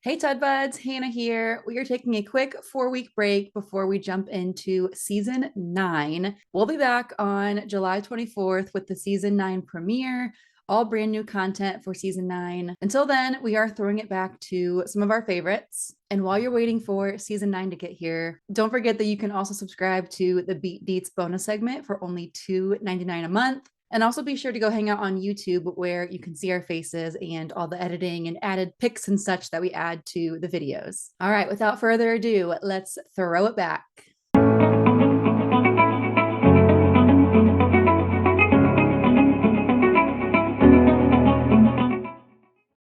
Hey Tud Buds, Hannah here. We are taking a quick 4-week break before we jump into season 9. We'll be back on July 24th with the season 9 premiere, all brand new content for season 9. Until then, we are throwing it back to some of our favorites. And while you're waiting for season 9 to get here, don't forget that you can also subscribe to the Beet Deets bonus segment for only $2.99 a month. And also be sure to go hang out on YouTube where you can see our faces and all the editing and added pics and such that we add to the videos. All right, without further ado, let's throw it back.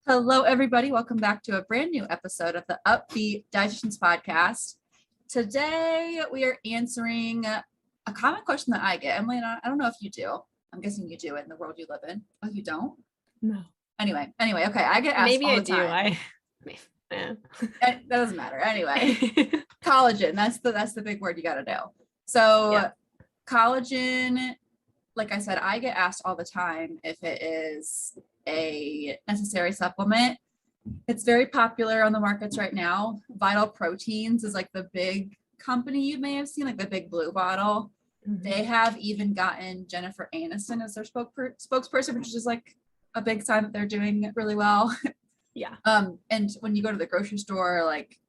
Hello, everybody. Welcome back to a brand new episode of the Up-Beet Dietitians podcast. Today, we are answering a common question that I get. Emily, I don't know if you do. I'm guessing you do it in the world you live in. Oh, you don't? No. Anyway, okay. I get asked all the time. Yeah. That doesn't matter. Anyway, collagen. That's the big word you got to know. So yeah. Collagen, like I said, I get asked all the time if it is a necessary supplement. It's very popular on the markets right now. Vital Proteins is like the big company you may have seen, like the big blue bottle. They have even gotten Jennifer Aniston as their spokesperson, which is just like a big sign that they're doing really well. Yeah. And when you go to the grocery store, like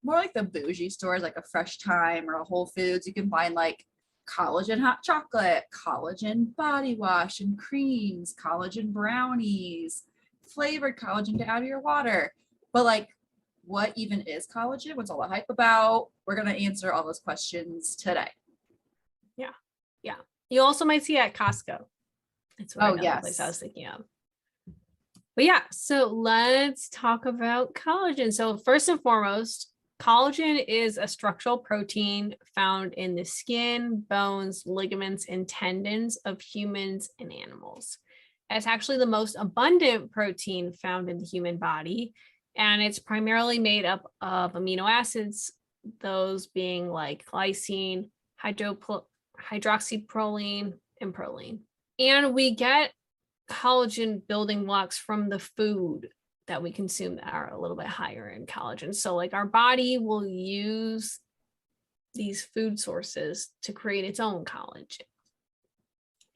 more like the bougie stores, like a Fresh Time or a Whole Foods, you can find like collagen hot chocolate, collagen body wash and creams, collagen brownies, flavored collagen to add to your water. But like, what even is collagen? What's all the hype about? We're going to answer all those questions today. Yeah. You also might see it at Costco. That's what place I was thinking of. But yeah, so let's talk about collagen. So first and foremost, collagen is a structural protein found in the skin, bones, ligaments, and tendons of humans and animals. It's actually the most abundant protein found in the human body, and it's primarily made up of amino acids, those being like glycine, hydroxyproline, and proline. And we get collagen building blocks from the food that we consume that are a little bit higher in collagen. So like our body will use these food sources to create its own collagen.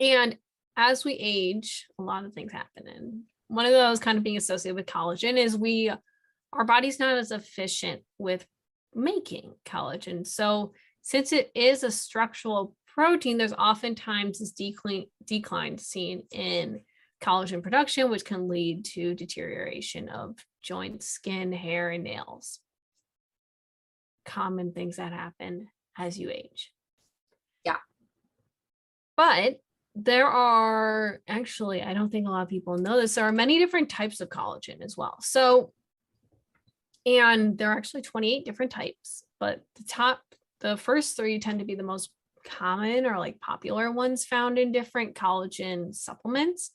And as we age, a lot of things happen. And one of those kind of being associated with collagen is our body's not as efficient with making collagen. So since it is a structural protein, there's oftentimes this decline seen in collagen production, which can lead to deterioration of joints, skin, hair, and nails. Common things that happen as you age. Yeah. But there are actually, I don't think a lot of people know this, there are many different types of collagen as well. So, and there are actually 28 different types, but the first 3 tend to be the most common or like popular ones found in different collagen supplements.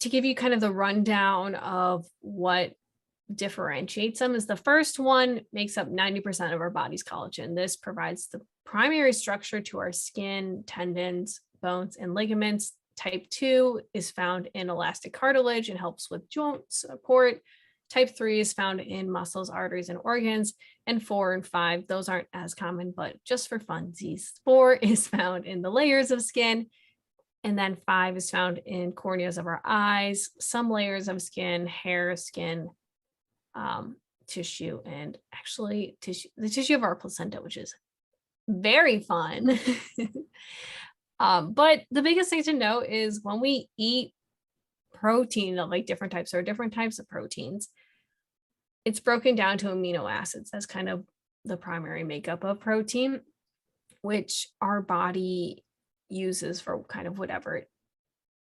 To give you kind of the rundown of what differentiates them is the first one makes up 90% of our body's collagen. This provides the primary structure to our skin, tendons, bones, and ligaments. Type 2 is found in elastic cartilage and helps with joint support. Type 3 is found in muscles, arteries, and organs. And 4 and 5, those aren't as common, but just for funsies. 4 is found in the layers of skin. And then 5 is found in corneas of our eyes, some layers of skin, hair, skin, tissue, and actually the tissue of our placenta, which is very fun. But the biggest thing to know is when we eat protein of like different types of proteins, it's broken down to amino acids. That's kind of the primary makeup of protein, which our body uses for kind of whatever it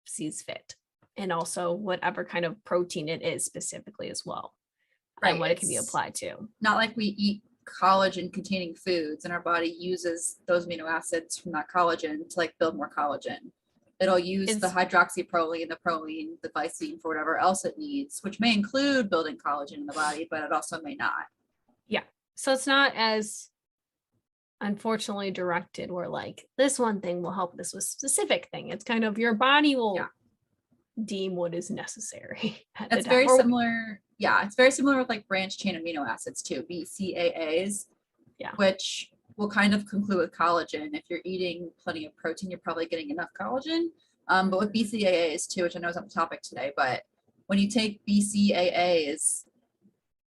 sees fit, and also whatever kind of protein it is specifically as well, right? And what it can be applied to. Not like we eat collagen containing foods and our body uses those amino acids from that collagen to like build more collagen. It'll use the hydroxyproline, the proline, the glycine for whatever else it needs, which may include building collagen in the body, but it also may not. Yeah. So it's not as unfortunately directed where like this one thing will help this specific thing. It's kind of your body will deem what is necessary. That's very similar Yeah, it's very similar with like branched chain amino acids too, BCAAs, Yeah. which will kind of conclude with collagen. If you're eating plenty of protein, you're probably getting enough collagen. But with BCAAs too, which I know is not the topic today, but when you take BCAAs,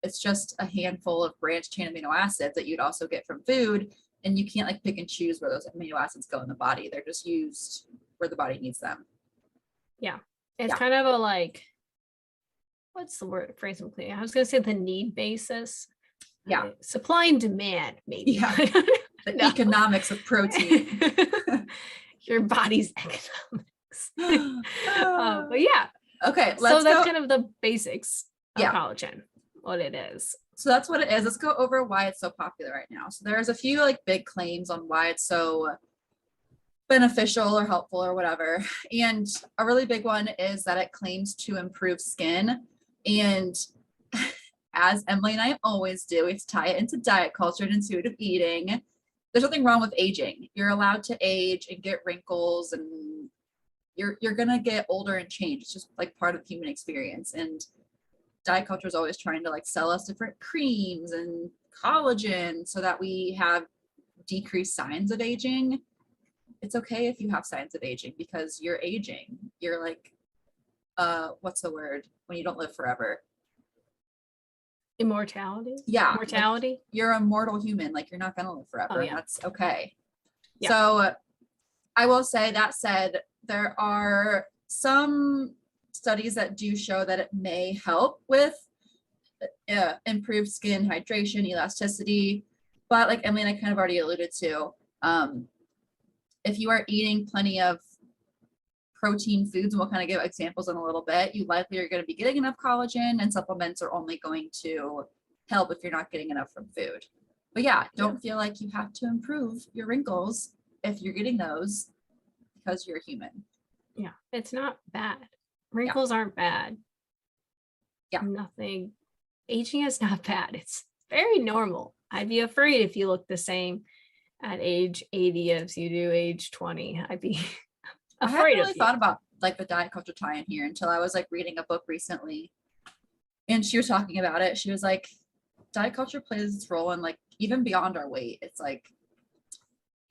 it's just a handful of branched chain amino acids that you'd also get from food. And you can't like pick and choose where those amino acids go in the body. They're just used where the body needs them. Yeah. It's Yeah. kind of a like, what's the word phrase I'm clear? I was gonna say the need basis. Yeah. Supply and demand, maybe. Yeah. The No. economics of protein. Your body's economics. But yeah. Okay, So that's kind of the basics of Yeah. collagen, what it is. So that's what it is. Let's go over why it's so popular right now. So there's a few like big claims on why it's so beneficial or helpful or whatever. And a really big one is that it claims to improve skin. And as Emily and I always do, we have to tie it into diet culture and intuitive eating. There's nothing wrong with aging. You're allowed to age and get wrinkles, and you're gonna get older and change. It's just like part of the human experience. And diet culture is always trying to like sell us different creams and collagen so that we have decreased signs of aging. It's okay if you have signs of aging because you're aging. You're like, what's the word when you don't live forever? Immortality? Yeah. Mortality? Like you're a mortal human. Like you're not going to live forever. Oh, yeah. And that's okay. Yeah. So I will say that said, there are some studies that do show that it may help with improved skin hydration, elasticity. But like Emily and I kind of already alluded to, if you are eating plenty of protein foods, and we'll kind of give examples in a little bit, you likely are going to be getting enough collagen, and supplements are only going to help if you're not getting enough from food. But yeah, don't feel like you have to improve your wrinkles if you're getting those because you're a human. Yeah, it's not bad. Wrinkles aren't bad. Yeah. Nothing. Aging is not bad. It's very normal. I'd be afraid if you look the same at age 80 as you do age 20. I'd be I afraid hadn't of really you. thought about like the diet culture tie-in here until I was like reading a book recently, and she was talking about it. She was like, diet culture plays its role in like even beyond our weight. It's like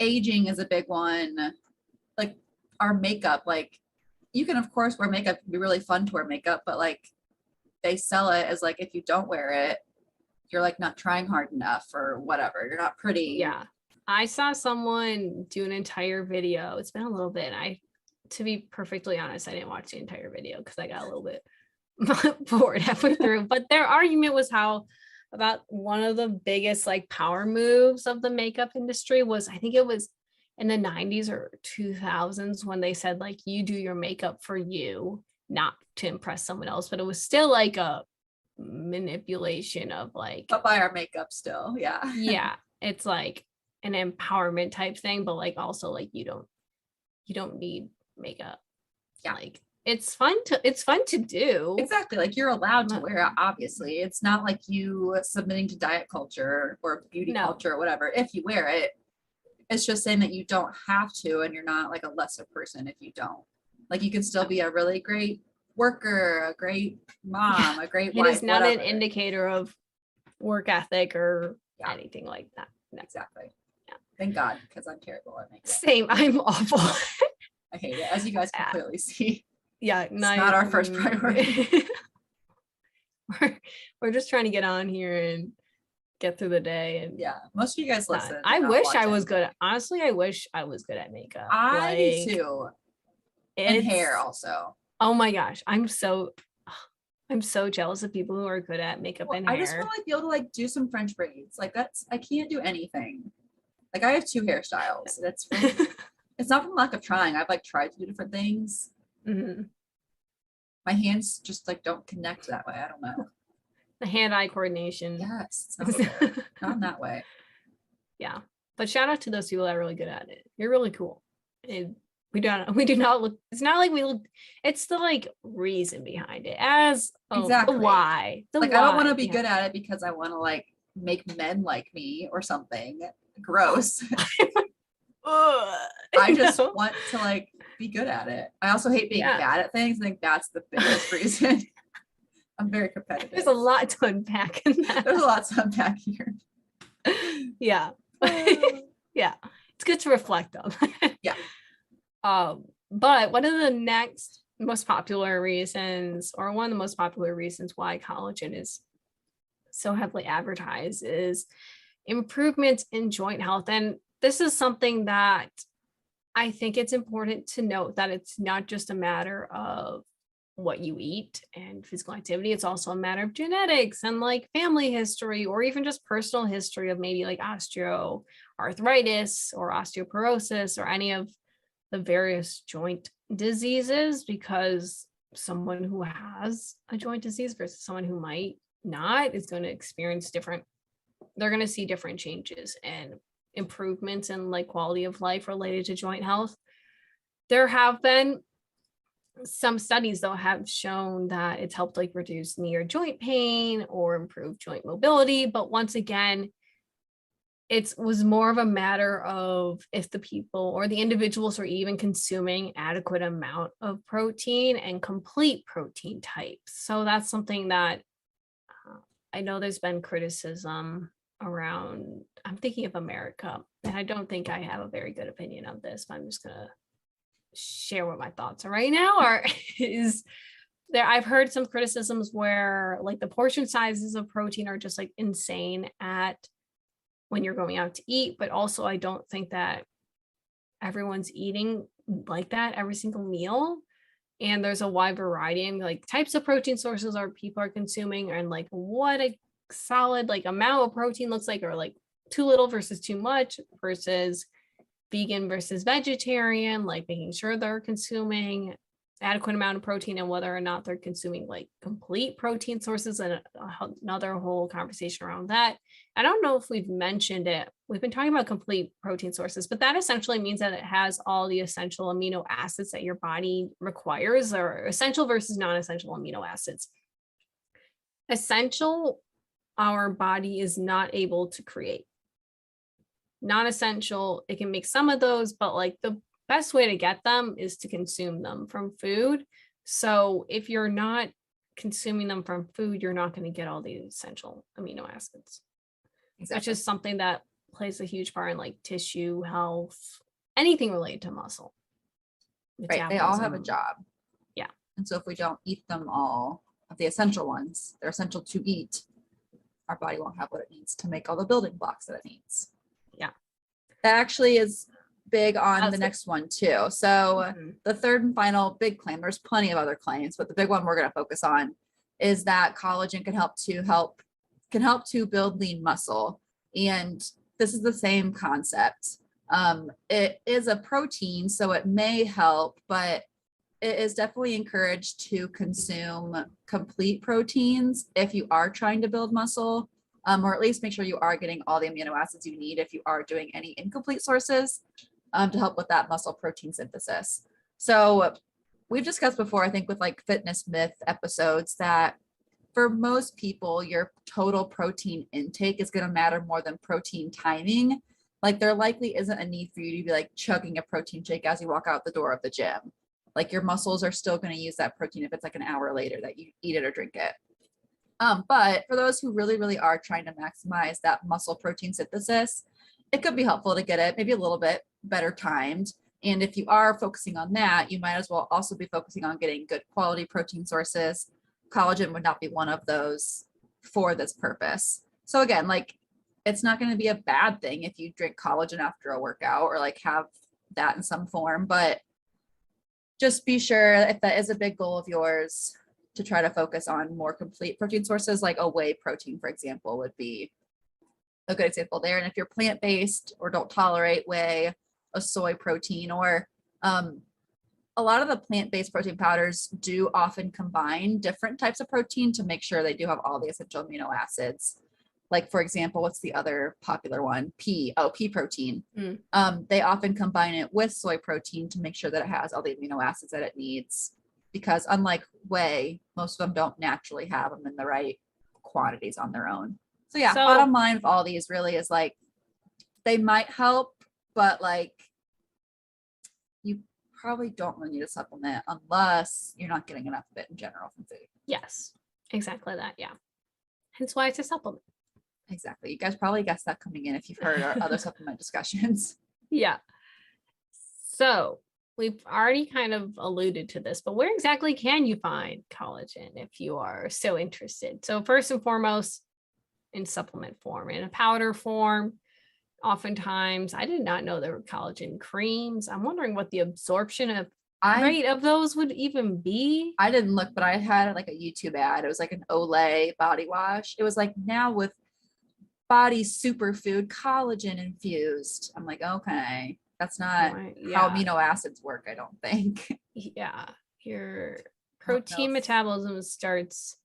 aging is a big one. Like our makeup, like you can of course wear makeup, it can be really fun to wear makeup, but like they sell it as like if you don't wear it, you're like not trying hard enough or whatever. You're not pretty. Yeah. I saw someone do an entire video. It's been a little bit. To be perfectly honest, I didn't watch the entire video because I got a little bit bored halfway through. But their argument was how about one of the biggest like power moves of the makeup industry was, I think it was in the 90s or 2000s when they said like you do your makeup for you, not to impress someone else. But it was still like a manipulation of like, But buy our makeup still. Yeah. yeah, it's like an empowerment type thing, but like also like you don't need makeup. Yeah. Like it's fun to do. Exactly. Like you're allowed to wear it, obviously. It's not like you submitting to diet culture or beauty culture or whatever. If you wear it, it's just saying that you don't have to, and you're not like a lesser person if you don't. Like you can still be a really great worker, a great mom, a great wife. It is not whatever. an indicator of work ethic or anything like that. No. Exactly. Yeah. Thank God, because I'm terrible at makeup. Same. I'm awful. I hate it, as you guys can clearly see. Yeah, it's not our first priority. we're just trying to get on here and get through the day. And yeah, most of you guys listen. I wish I was good. Honestly, I wish I was good at makeup. I too. And hair also. Oh my gosh, I'm so jealous of people who are good at makeup and hair. I just want to like be able to like do some French braids. Like I can't do anything. Like I have 2 hairstyles. That's really, it's not from lack of trying. I've like tried to do different things. Mm-hmm. My hands just like don't connect that way. I don't know. The hand-eye coordination. Yes, it's not in that way. Yeah, but shout out to those people that are really good at it. You're really cool. And we do not look. It's not like we look. It's the like reason behind it. Exactly the why. I don't want to be good at it because I want to like make men like me or something. Gross. I just want to like be good at it. I also hate being bad at things. I think that's the biggest reason I'm very competitive. There's a lot to unpack in that. There's a lot to unpack here. Yeah. Yeah. It's good to reflect on. Yeah. But one of the next most popular reasons, or one of the most popular reasons why collagen is so heavily advertised, is improvements in joint health. And this is something that I think it's important to note, that it's not just a matter of what you eat and physical activity. It's also a matter of genetics and like family history, or even just personal history of maybe like osteoarthritis or osteoporosis or any of the various joint diseases, because someone who has a joint disease versus someone who might not is going to experience different, they're going to see different changes and improvements in like quality of life related to joint health. There have been some studies though have shown that it's helped like reduce knee or joint pain or improve joint mobility. But once again, it was more of a matter of if the people or the individuals are even consuming adequate amount of protein and complete protein types. So that's something that I know there's been criticism around. I'm thinking of America, and I don't think I have a very good opinion of this, but I'm just gonna share what my thoughts are right now. Or is there, I've heard some criticisms where like the portion sizes of protein are just like insane at when you're going out to eat, but also I don't think that everyone's eating like that every single meal. And there's a wide variety in like types of protein sources our people are consuming, and like what a solid like amount of protein looks like, or like too little versus too much, versus vegan versus vegetarian, like making sure they're consuming adequate amount of protein, and whether or not they're consuming like complete protein sources, and another whole conversation around that. I don't know if we've mentioned it. We've been talking about complete protein sources, but that essentially means that it has all the essential amino acids that your body requires, or essential versus non-essential amino acids. Essential, our body is not able to create. Non-essential, it can make some of those, but like the best way to get them is to consume them from food. So if you're not consuming them from food, you're not going to get all the essential amino acids. Exactly. Which is something that plays a huge part in like tissue health, anything related to muscle. Right. They all have a job. Yeah. And so if we don't eat them all of the essential ones, they're essential to eat, our body won't have what it needs to make all the building blocks that it needs. Yeah. That actually is big on the next one too. So the third and final big claim, there's plenty of other claims, but the big one we're going to focus on is that collagen can help to build lean muscle. And this is the same concept. It is a protein, so it may help, but it is definitely encouraged to consume complete proteins if you are trying to build muscle, or at least make sure you are getting all the amino acids you need if you are doing any incomplete sources, to help with that muscle protein synthesis. So we've discussed before, I think with like fitness myth episodes, that for most people, your total protein intake is going to matter more than protein timing. Like there likely isn't a need for you to be like chugging a protein shake as you walk out the door of the gym. Like your muscles are still going to use that protein if it's like an hour later that you eat it or drink it. But for those who really, really are trying to maximize that muscle protein synthesis, it could be helpful to get it maybe a little bit better timed. And if you are focusing on that, you might as well also be focusing on getting good quality protein sources. Collagen would not be one of those for this purpose. So again, like it's not going to be a bad thing if you drink collagen after a workout or like have that in some form, but just be sure if that is a big goal of yours to try to focus on more complete protein sources, like a whey protein, for example, would be a good example there. And if you're plant-based or don't tolerate whey, a soy protein, or a lot of the plant-based protein powders do often combine different types of protein to make sure they do have all the essential amino acids. Like for example, what's the other popular one? Pea protein. They often combine it with soy protein to make sure that it has all the amino acids that it needs, because unlike whey, most of them don't naturally have them in the right quantities on their own. So yeah, bottom line of all these really is like, they might help, but like you probably don't really need a supplement unless you're not getting enough of it in general from food. Yes. Exactly that. Yeah. Hence why it's a supplement. Exactly. You guys probably guessed that coming in if you've heard our other supplement discussions. Yeah. So we've already kind of alluded to this, but where exactly can you find collagen if you are so interested? So first and foremost, in supplement form, in a powder form. Oftentimes, I did not know there were collagen creams. I'm wondering what the absorption of rate of those would even be. I didn't look, but I had like a YouTube ad. It was like an Olay body wash. It was like now with body superfood collagen infused. I'm like, okay, that's not how amino acids work, I don't think. Yeah, your protein metabolism starts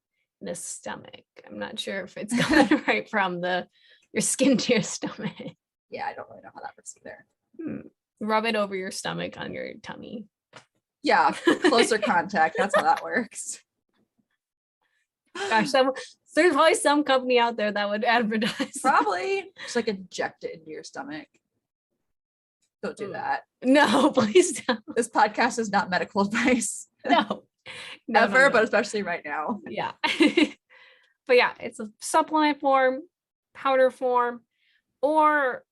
in the stomach. I'm not sure if it's going right from your skin to your stomach. Yeah, I don't really know how that works either. Rub it over your stomach on your tummy. Yeah, closer contact. That's how that works. Gosh, there's probably some company out there that would advertise. Probably. Just like inject it into your stomach. Don't do that. No, please don't. This podcast is not medical advice. No. Ever, but especially right now. Yeah. But yeah, it's a supplement form, powder form, or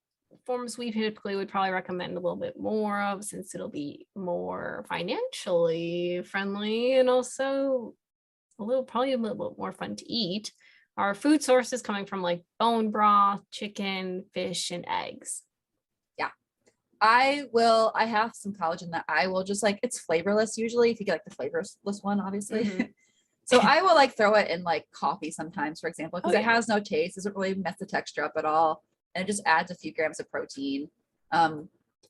forms we typically would probably recommend a little bit more of, since it'll be more financially friendly and also probably a little bit more fun to eat, are food sources coming from like bone broth, chicken, fish, and eggs. Yeah. I have some collagen that I will just like, it's flavorless usually, if you get like the flavorless one, obviously. Mm-hmm. So I will like throw it in like coffee sometimes, for example, because it has no taste, doesn't really mess the texture up at all. And it just adds a few grams of protein,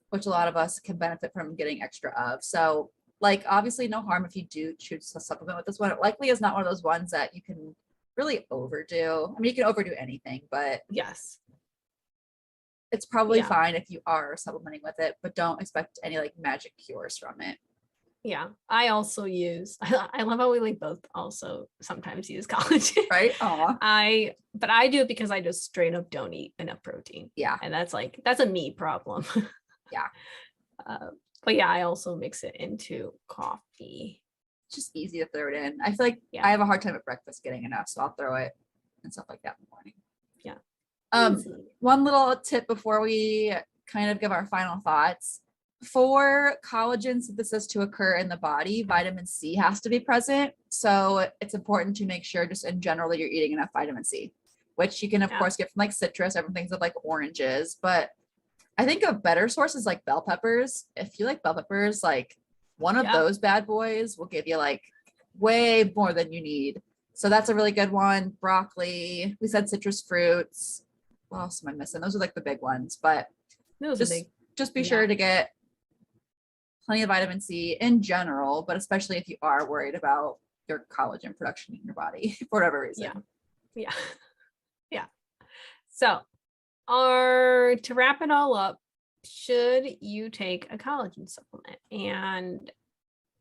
which a lot of us can benefit from getting extra of. So like, obviously no harm if you do choose to supplement with this one. It likely is not one of those ones that you can really overdo. I mean, you can overdo anything, but yes, it's probably fine if you are supplementing with it, but don't expect any like magic cures from it. Yeah, I also use, I love how we like both also sometimes use collagen. Right? Aww. But I do it because I just straight up don't eat enough protein. Yeah. And that's a me problem. Yeah. But yeah, I also mix it into coffee. It's just easy to throw it in. I feel like I have a hard time at breakfast getting enough, so I'll throw it and stuff like that in the morning. Yeah. One little tip before we kind of give our final thoughts. For collagen synthesis to occur in the body, vitamin C has to be present. So it's important to make sure just in general that you're eating enough vitamin C, which you can of course get from like citrus, everyone thinks of like oranges, but I think a better source is like bell peppers. If you like bell peppers, like one of those bad boys will give you like way more than you need. So that's a really good one. Broccoli, we said citrus fruits. What else am I missing? Those are like the big ones, but just be sure to get plenty of vitamin C in general, but especially if you are worried about your collagen production in your body for whatever reason. Yeah. So to wrap it all up, should you take a collagen supplement? And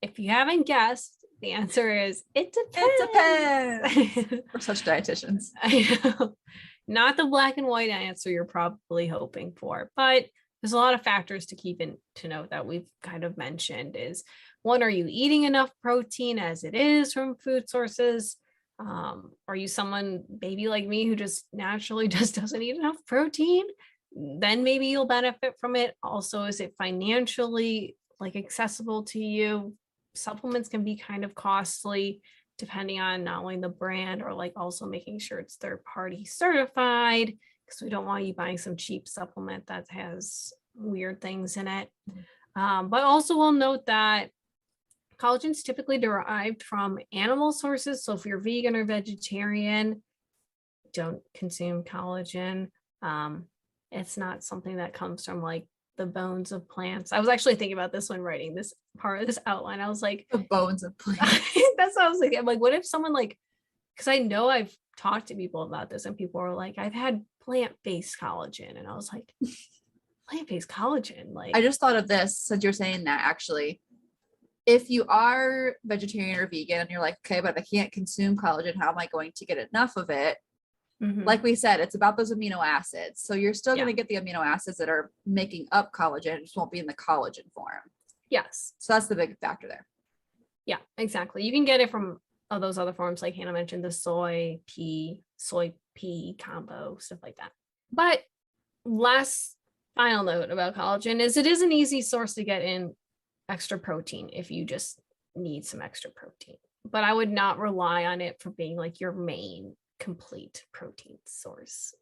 if you haven't guessed, the answer is it depends. We're such dietitians. I know. Not the black and white answer you're probably hoping for, but there's a lot of factors to keep to note that we've kind of mentioned is, one, are you eating enough protein as it is from food sources? Are you someone maybe like me who just naturally just doesn't eat enough protein? Then maybe you'll benefit from it. Also, is it financially like accessible to you? Supplements can be kind of costly depending on not only the brand or like also making sure it's third party certified, because we don't want you buying some cheap supplement that has weird things in it. But also we'll note that collagen is typically derived from animal sources. So if you're vegan or vegetarian, don't consume collagen. It's not something that comes from like the bones of plants. I was actually thinking about this when writing this part of this outline. I was like, the bones of plants. That's what I was thinking. I'm like, what if someone like, because I know I've talked to people about this and people are like, I've had plant-based collagen. And I was like, plant-based collagen? Like, I just thought of this since you're saying that actually. If you are vegetarian or vegan and you're like, okay, but I can't consume collagen, how am I going to get enough of it? Mm-hmm. Like we said, it's about those amino acids. So you're still going to get the amino acids that are making up collagen. It just won't be in the collagen form. Yes. So that's the big factor there. Yeah, exactly. You can get it from those other forms, like Hannah mentioned, the soy pea combo, stuff like that. But last final note about collagen is it is an easy source to get in extra protein if you just need some extra protein. But I would not rely on it for being like your main complete protein source.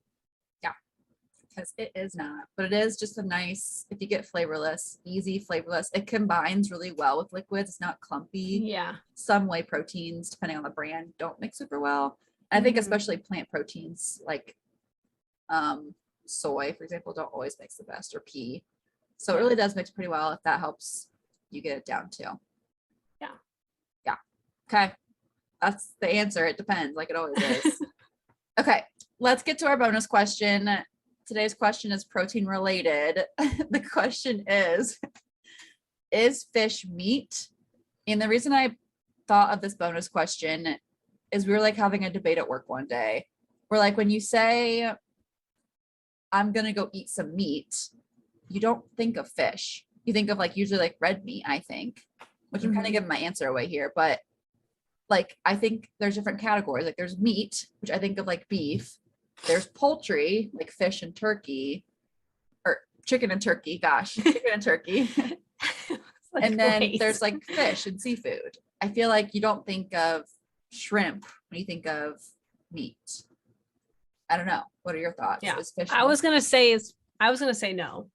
Because it is not, but it is just a nice, if you get flavorless, easy flavorless, it combines really well with liquids. It's not clumpy. Yeah. Some whey proteins, depending on the brand, don't mix super well. I think Mhm. especially plant proteins like soy, for example, don't always mix the best, or pea. So it really does mix pretty well if that helps you get it down too. Yeah. Yeah. Okay. That's the answer. It depends, like it always is. Okay. Let's get to our bonus question. Today's question is protein related. The question is fish meat? And the reason I thought of this bonus question is we were like having a debate at work one day. We're like, when you say, I'm going to go eat some meat, you don't think of fish. You think of like usually like red meat, I think, which I'm kind of giving my answer away here. But like, I think there's different categories. Like there's meat, which I think of like beef. There's poultry, like fish and turkey, or chicken and turkey. Gosh, chicken and turkey. Like and then rice. there's like fish and seafood. I feel like you don't think of shrimp when you think of meat. I don't know. What are your thoughts? Yeah. Is fish I was gonna say no.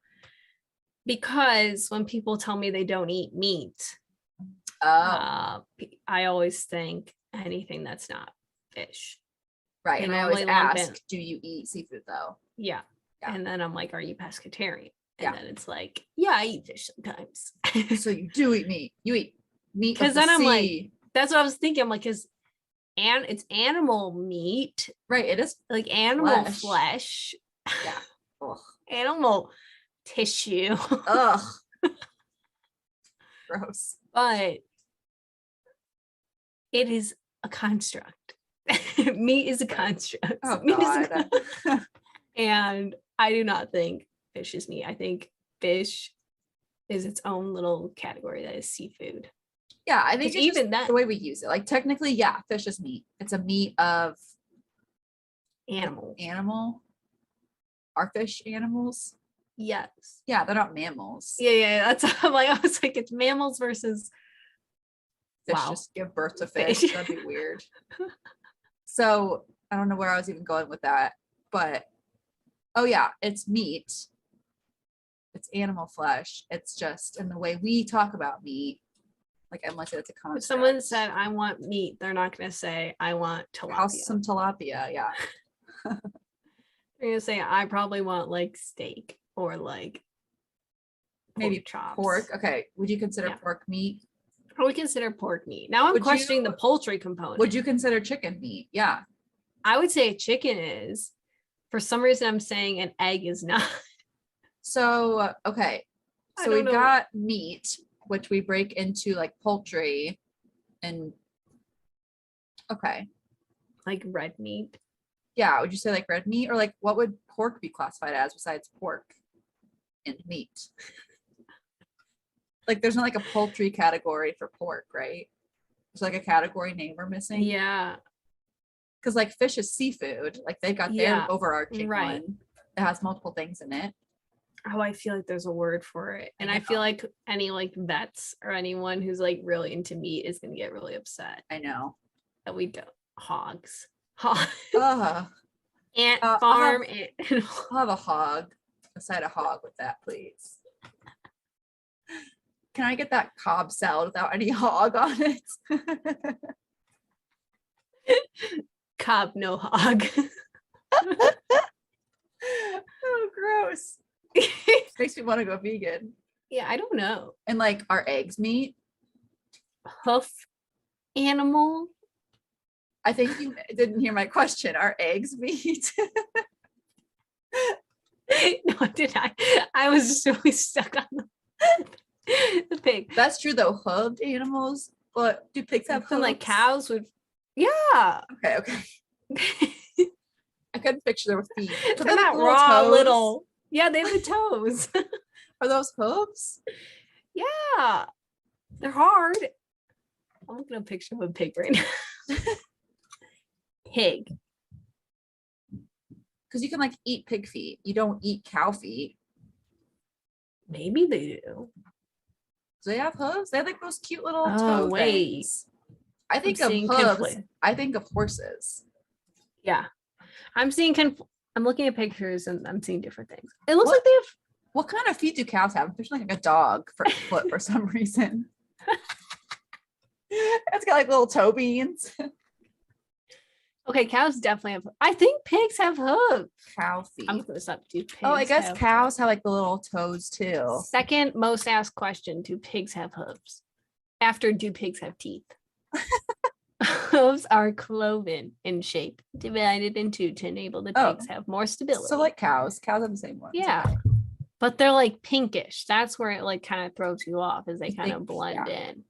Because when people tell me they don't eat meat, I always think anything that's not fish. Right. They And I always normally lump ask, in. do you eat seafood though? Yeah. Yeah. And then I'm like, are you pescatarian? And Yeah. then it's like, yeah, I eat fish sometimes. So you do eat meat. You eat meat. Because Because then I'm like, sea. that's what I was thinking. I'm like, and it's animal meat, Right. It is. like animal Flesh. flesh, Yeah. Ugh. animal tissue. Ugh. Gross. But it is a construct. Meat is a construct. Oh Meat is God. and I do not think fish is meat. I think fish is its own little category that is seafood. Yeah, I think it's even just that the way we use it. Like technically, yeah, fish is meat. It's a meat of animal. Are fish animals? Yes. Yeah, they're not mammals. Yeah. That's I'm like, I was like, it's mammals versus Fish wow. just give birth to fish. Fish. That'd be weird. So I don't know where I was even going with that, but oh yeah, it's meat. It's animal flesh. It's just in the way we talk about meat. Like Emily said, it's a construct. If someone said I want meat, they're not gonna say I want tilapia. Some tilapia, yeah. They're gonna say I probably want like steak or like Maybe chops. pork. Okay, would you consider pork meat? I would consider pork meat. Now I'm Would questioning you- the poultry component. Would you consider chicken meat? Yeah. I would say chicken is. For some reason, I'm saying an egg is not. So, okay. I So don't we've know. got meat, which we break into like poultry and okay. Like red meat. Yeah. Would you say like red meat, or like what would pork be classified as besides pork and meat? Like there's not like a poultry category for pork, right? There's like a category name we're missing. Yeah. Because like fish is seafood. Like they got Yeah, their overarching right. one. It has multiple things in it. Oh, I feel like there's a word for it. And I feel know. like any like vets or anyone who's like really into meat is gonna get really upset I know. that we don't hogs. Ant I'll farm I'll have a hog, a side of hog with that, please. Can I get that Cobb salad without any hog on it? Cobb, no hog. Oh, gross. Makes me want to go vegan. Yeah, I don't know. And like, are eggs meat? Hoof animal. I think you didn't hear my question. Are eggs meat? No, did I? I was just really stuck on the pig. That's true though. Hooved animals. But do pigs have Something like hooves? cows would. Yeah. Okay. I couldn't picture them with feet. So They're not little raw toes. little. Yeah, they have the toes. Are those hooves? Yeah. They're hard. I'm looking at a picture of a pig right now. Pig. Because you can like eat pig feet. You don't eat cow feet. Maybe they do. Do they have hooves? They have like those cute little Oh, toe wait. things. I think of seeing hooves. conflict. I think of horses. Yeah. I'm looking at pictures and I'm seeing different things. It looks like they have. What kind of feet do cows have? There's like a dog foot for some reason. It's got like little toe beans. Okay, cows definitely have. I think pigs have hooves. Cow feet. I'm looking this up. Do pigs Oh, I guess have cows have like the little toes too. Second most asked question: do pigs have hooves? After, do pigs have teeth? Hooves are cloven in shape, divided in two to enable the pigs have more stability. So like cows have the same ones. Yeah. Okay. But they're like pinkish. That's where it like kind of throws you off as they kind of think- blend yeah. in.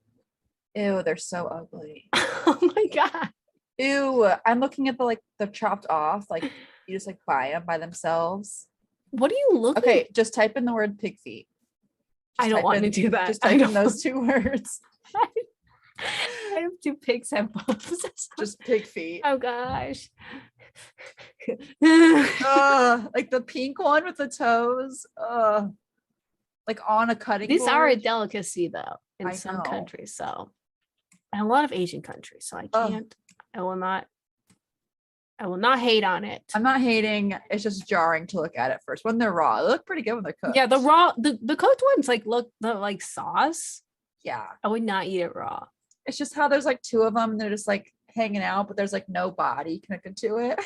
Ew, they're so ugly. Oh my God. Ew, I'm looking at the chopped off. Like you just like buy them by themselves. What are you looking Okay, just type in the word pig feet. I don't want to do that. Just I type in don't those two words. I have two pigs have hooves. Just pig feet. Oh gosh. Like the pink one with the toes. Like on a cutting These board. are a delicacy though in I some know. countries. So, and a lot of Asian countries. So I can't. I will not hate on it. I'm not hating. It's just jarring to look at it first. When they're raw, they look pretty good when they're cooked. Yeah, the cooked ones look the like sauce. Yeah. I would not eat it raw. It's just how there's like two of them and they're just like hanging out, but there's like no body connected to it.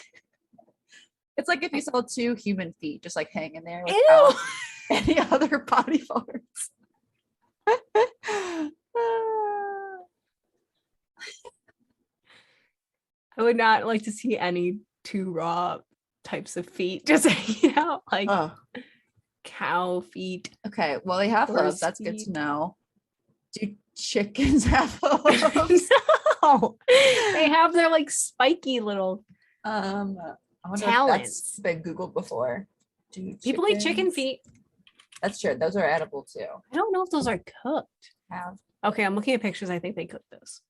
It's like if you saw two human feet just like hanging there without any other body parts. I would not like to see any two raw types of feet just hanging out like cow feet. Okay, well they have Horse hooves. That's good feet. to know. Do chickens have hooves? No, they have their like spiky little. I wonder Talons. if that's been Googled before. Do People eat chicken chickens- feet. That's true. Those are edible too. I don't know if those are cooked. Have Okay, I'm looking at pictures. I think they cooked this.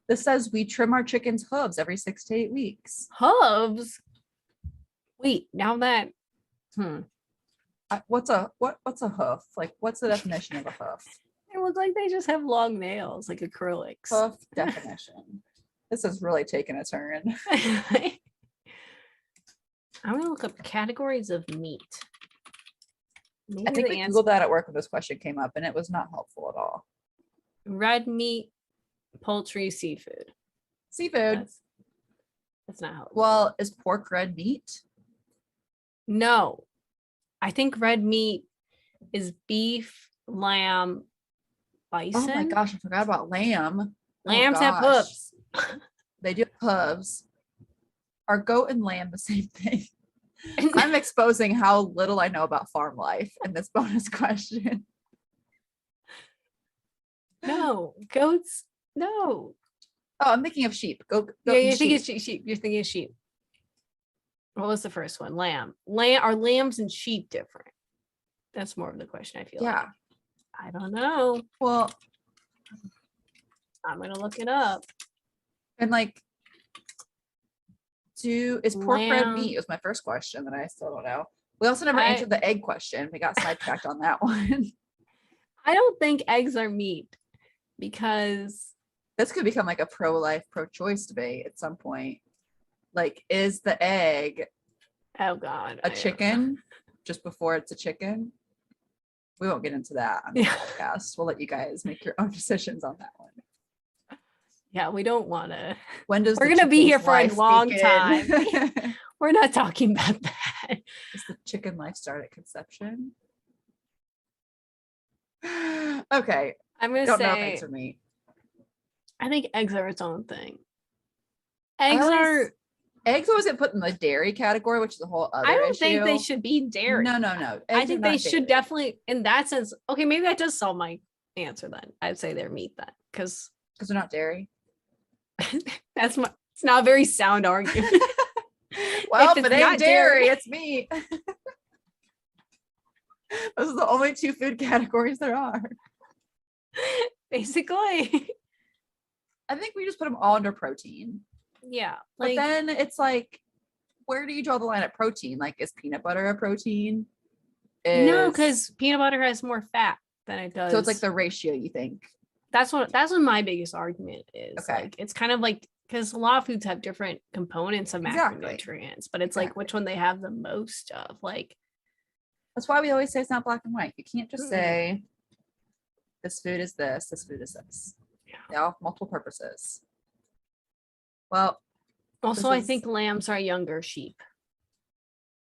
this says we trim our chickens' hooves every 6 to 8 weeks. Hooves. Wait, now that What's a hoof? Like, what's the definition of a hoof? it looks like they just have long nails, like acrylics. Hoof definition. This is really taking a turn. I'm gonna look up categories of meat. Maybe I think the we answer Googled that at work when this question came up, and it was not helpful at all. red meat, poultry, seafood. Seafood. That's not helpful. Well, is pork red meat? No, I think red meat is beef, lamb, bison. Oh my gosh, I forgot about lamb. Oh Lambs have gosh. hooves. They do have hooves. Are goat and lamb the same thing? I'm exposing how little I know about farm life in this bonus question. No, goats. No. Oh, I'm thinking of sheep. Goat Yeah, and you're thinking sheep. sheep. You're thinking sheep. What was the first one? Lamb. Are lambs and sheep different? That's more of the question. I feel. Yeah. Like. I don't know. Well, I'm gonna look it up. and like, is pork red Lamb. meat? Was my first question that I still don't know. We also never I- answered the egg question. We got sidetracked on that one. I don't think eggs are meat because This could become like a pro-life, pro-choice debate at some point. Like, is the egg oh god, a chicken just before it's a chicken? We won't get into that on the Yeah. podcast. We'll let you guys make your own decisions on that one. Yeah, we don't want to. When does We're the gonna be here chicken's for a life long begin? time. We're not talking about that. Does the chicken life start at conception? Okay, I'm gonna don't know if say eggs are meat. I think eggs are its own thing. I Eggs always- are. Eggs always get put in the dairy category, which is a whole other I don't issue. think they should be dairy. No. I Eggs think are they not should dairy. definitely, in that sense. Okay, maybe that does solve my answer then. I'd say they're meat then, because because they're not dairy. that's my. It's not a very sound argument. Well, If if it's it not ain't dairy, dairy- it's meat. Those are the only two food categories there are. Basically, I think we just put them all under protein. Yeah. But Like, then it's like, where do you draw the line at protein? Like, is peanut butter a protein? no, because peanut butter has more fat than it does. So it's like the ratio, you think? That's what my biggest argument is. Okay. Like, it's kind of like, because a lot of foods have different components of Exactly. macronutrients, but it's like which one they have the most of. Like, that's why we always say it's not black and white. You can't just Mm-mm. say this food is this food is this. Yeah. They all have multiple purposes. Well, also, this I think lambs are younger sheep.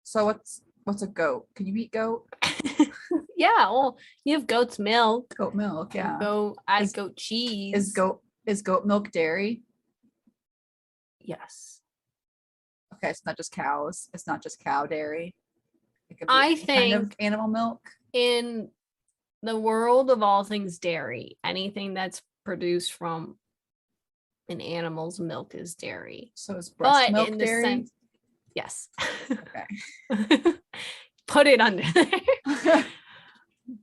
so what's a goat? Can you eat goat? Yeah, well, you have goat's milk. Goat milk, yeah. Add Is- goat cheese. Is goat milk dairy? Yes. Okay, it's not just cows. It's not just cow dairy. It could be I any kind of think animal milk. in the world of all things dairy, anything that's produced from an animal's milk is dairy. So is breast But milk in the dairy? sense, yes. Okay. Put it under there.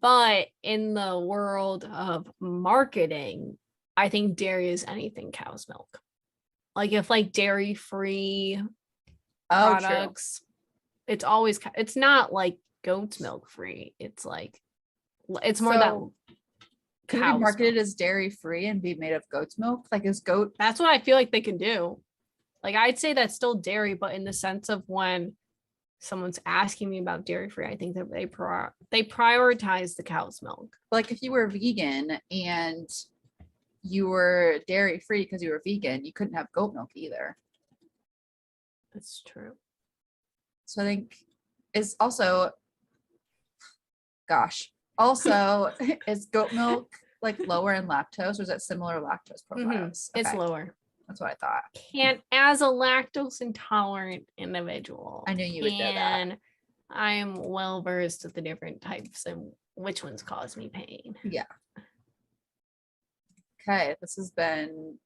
But in the world of marketing, I think dairy is anything cow's milk. Like if like dairy free Oh, true. products, it's always it's not like goat's milk free. It's like it's more that So, could it be cow's marketed milk. as dairy free and be made of goat's milk? Like is goat That's what I feel like they can do. Like I'd say that's still dairy, but in the sense of when someone's asking me about dairy free, I think that they prioritize the cow's milk. like if you were vegan and you were dairy free because you were vegan, you couldn't have goat milk either. That's true. So I think is also, also is goat milk like lower in lactose or is it similar lactose profiles? It's Okay, lower. that's what I thought. Can't as a lactose intolerant individual. I knew you would know that. I'm well versed with the different types and which ones cause me pain. Yeah. Okay, this has been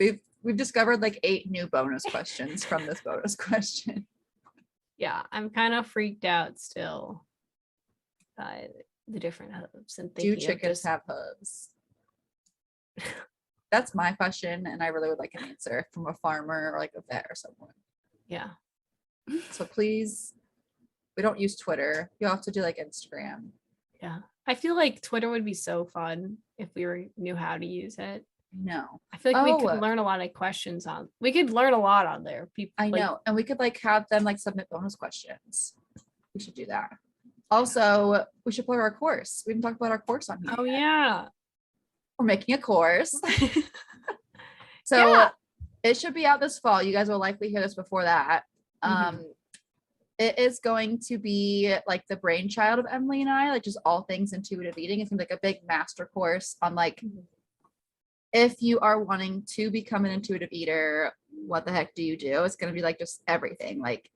we've discovered like 8 new bonus questions from this bonus question. Yeah, I'm kind of freaked out still by the different hooves and Do thinking of chickens just have hooves? That's my question, and I really would like an answer from a farmer or like a vet or someone. yeah. So please, we don't use Twitter. You have to do like Instagram. Yeah. I feel like Twitter would be so fun if we knew how to use it. No, I feel like we Oh. could learn a lot of questions on. We could learn a lot on there. People, I like, know, and we could like have them like submit bonus questions. We should do that. Also, we should plug our course. We didn't talk about our course on here. Oh yet. yeah. We're making a course. So Yeah. it should be out this fall. You guys will likely hear this before that. It is going to be like the brainchild of Emily and I, like just all things intuitive eating. It's gonna be like a big master course on like if you are wanting to become an intuitive eater, what the heck do you do? It's gonna be like just everything, like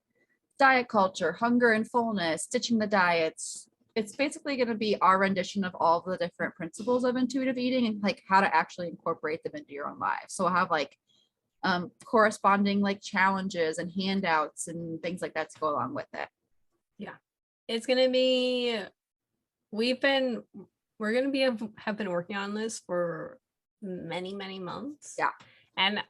diet culture, hunger and fullness, stitching the diets. It's basically going to be our rendition of all of the different principles of intuitive eating and like how to actually incorporate them into your own life. So we'll have like corresponding like challenges and handouts and things like that to go along with it. It's gonna be. We're gonna be have been working on this for many months. Yeah. And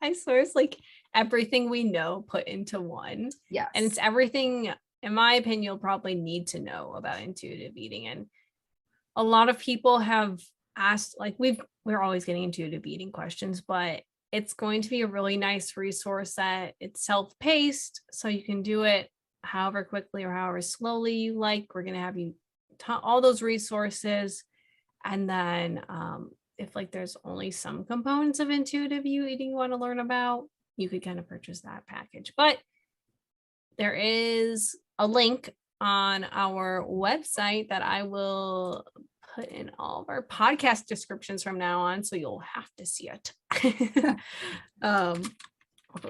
I swear it's like everything we know put into one. Yes. And it's everything, in my opinion, you'll probably need to know about intuitive eating. And a lot of people have asked, like we're always getting intuitive eating questions, but it's going to be a really nice resource that it's self-paced, so you can do it however quickly or however slowly you like. We're going to have you all those resources. And then if like there's only some components of intuitive eating you want to learn about, you could kind of purchase that package. But there is a link on our website that I will put in all of our podcast descriptions from now on, so you'll have to see it. The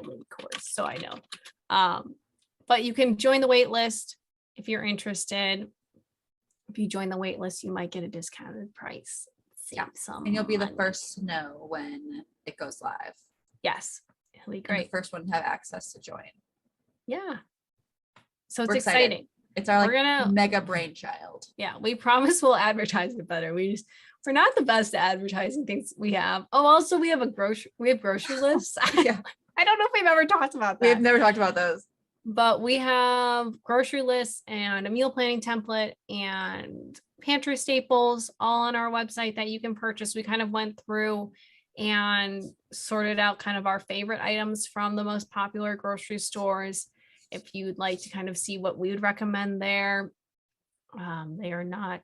link course, so I know. But you can join the wait list if you're interested. If you join the wait list, you might get a discounted price. Yeah, some and you'll be the money. first to know when it goes live. Yes, it'll be And great. the first one to have access to join. Yeah. So it's We're excited. exciting. It's our like We're gonna- mega brainchild. Yeah, we promise we'll advertise it better. We're not the best at advertising things we have. Oh, also we have grocery lists. Yeah. I don't know if we've ever talked about that. We've never talked about those. But we have grocery lists and a meal planning template and pantry staples all on our website that you can purchase. We kind of went through and sorted out kind of our favorite items from the most popular grocery stores. If you'd like to kind of see what we would recommend there, they are not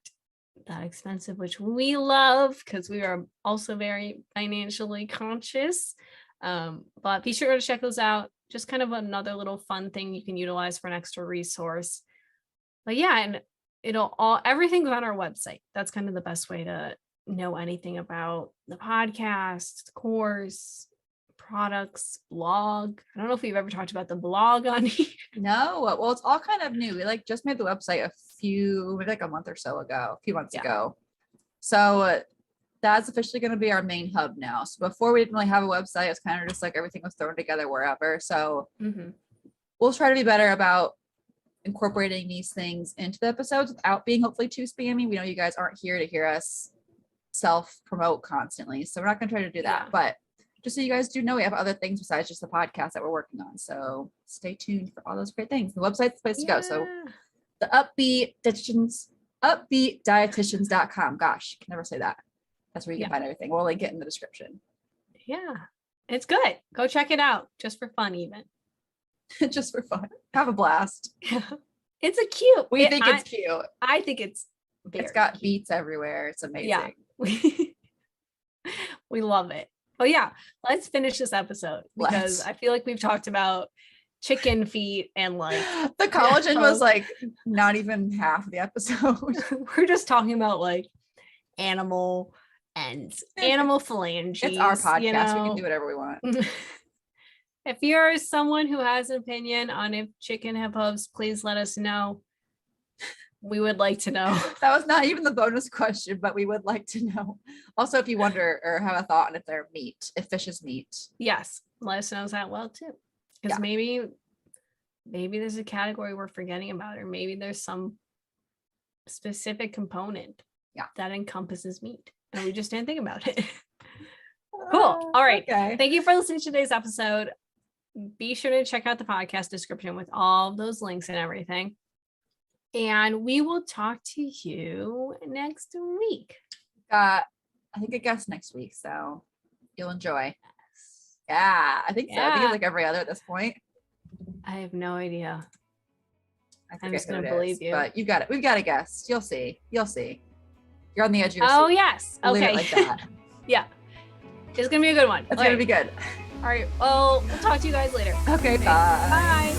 that expensive, which we love because we are also very financially conscious. But be sure to check those out. Just kind of another little fun thing you can utilize for an extra resource. But yeah, and everything's on our website. That's kind of the best way to know anything about the podcast, the course, products, blog. I don't know if we've ever talked about the blog on here. No, well, it's all kind of new. We just made the website maybe like a month or so ago, a few months ago. So that's officially going to be our main hub now. So before we didn't really have a website, it's kind of just like everything was thrown together wherever. So we'll try to be better about incorporating these things into the episodes without being hopefully too spammy. We know you guys aren't here to hear us self-promote constantly, so we're not going to try to do that. But just so you guys do know, we have other things besides just the podcast that we're working on. So stay tuned for all those great things. The website's the place to go. So the Up-Beet Dietitians, Up-Beet Dietitians.com. Can never say that. That's where you can find everything. We'll link it in the description. Yeah, it's good. Go check it out just for fun, even. Just for fun. Have a blast. It's a cute. We think it's cute. I think it's got cute. beets everywhere. It's amazing. Yeah. We love it. Oh yeah, let's finish this episode because I feel like we've talked about chicken feet and like the collagen was like not even half of the episode. We're just talking about like animal phalanges. It's our podcast. You know? We can do whatever we want. If you're someone who has an opinion on if chicken have hooves, please let us know. We would like to know. That was not even the bonus question, but we would like to know. Also, if you wonder or have a thought on if they're meat, if fish is meat. Yes, let us know that well too. Because maybe there's a category we're forgetting about, or maybe there's some specific component that encompasses meat. And we just didn't think about it. Cool. All right. Okay. Thank you for listening to today's episode. Be sure to check out the podcast description with all those links and everything. And we will talk to you next week. I think a guest next week, so you'll enjoy. Yeah, I think so. I think it's like every other at this point. I have no idea. I'm just going gonna to believe you. But you got it. We've got a guest. You'll see. You're on the edge of your seat. Yes. Okay. Leave it like that. Yeah. It's gonna be a good one. It's gonna be good. All right. Well, we'll talk to you guys later. Okay. Bye. Bye.